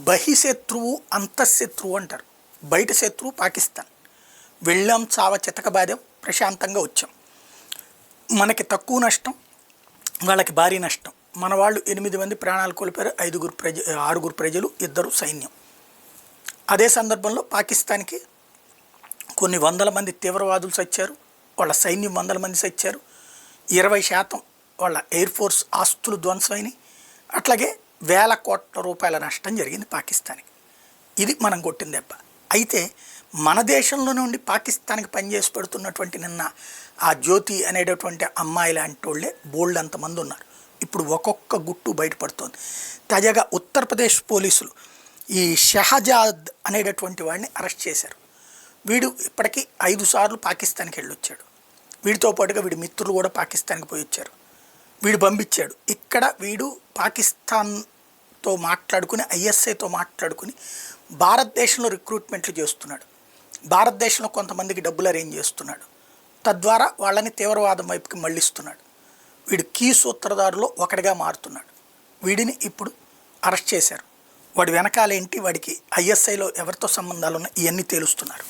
బహిశత్రువు అంతఃశత్రువు అంటారు. బయట శత్రువు పాకిస్తాన్. వెళ్ళాం, చావ చితకబాదాం, ప్రశాంతంగా వచ్చాం. మనకి తక్కువ నష్టం, వాళ్ళకి భారీ నష్టం. మన వాళ్ళు 8 మంది ప్రాణాలు కోల్పోయారు, 6 ప్రజలు, 2 సైన్యం. అదే సందర్భంలో పాకిస్తాన్కి కొన్ని వందల మంది తీవ్రవాదులు చచ్చారు, వాళ్ళ సైన్యం 100 మంది చచ్చారు, 20% వాళ్ళ ఎయిర్ ఫోర్స్ ఆస్తులు ధ్వంసమైనవి. అట్లాగే వేల కోట్ల రూపాయల నష్టం జరిగింది పాకిస్తాన్కి. ఇది మనం కొట్టిన దెబ్బ. అయితే మన దేశంలోనే ఉండి పాకిస్తాన్కి పనిచేసి పెడుతున్నటువంటి నిన్న ఆ జ్యోతి అనేటటువంటి అమ్మాయి లాంటి వాళ్ళే బోల్డ్ అంతమంది ఉన్నారు. ఇప్పుడు ఒక్కొక్క గుట్టు బయటపడుతోంది. తాజాగా ఉత్తరప్రదేశ్ పోలీసులు ఈ షహజాద్ అనేటటువంటి వాడిని అరెస్ట్ చేశారు. వీడు ఇప్పటికీ 5 సార్లు పాకిస్తాన్కి వెళ్ళొచ్చాడు. వీడితో పాటుగా వీడి మిత్రులు కూడా పాకిస్తాన్కి పోయి వచ్చారు. వీడు పంపించాడు. ఇక్కడ వీడు పాకిస్తాన్తో మాట్లాడుకుని, ఐఎస్ఐతో మాట్లాడుకుని భారతదేశంలో రిక్రూట్మెంట్లు చేస్తున్నాడు. భారతదేశంలో కొంతమందికి డబ్బులు అరేంజ్ చేస్తున్నాడు. తద్వారా వాళ్ళని తీవ్రవాదం వైపుకి మళ్ళిస్తున్నాడు. వీడు కీ సూత్రధారులో ఒకటిగా మారుతున్నాడు. వీడిని ఇప్పుడు అరెస్ట్ చేశారు. వాడి వెనకాలేంటి, వాడికి ఐఎస్ఐలో ఎవరితో సంబంధాలు ఉన్నాయి, ఇవన్నీ తేలుస్తున్నారు.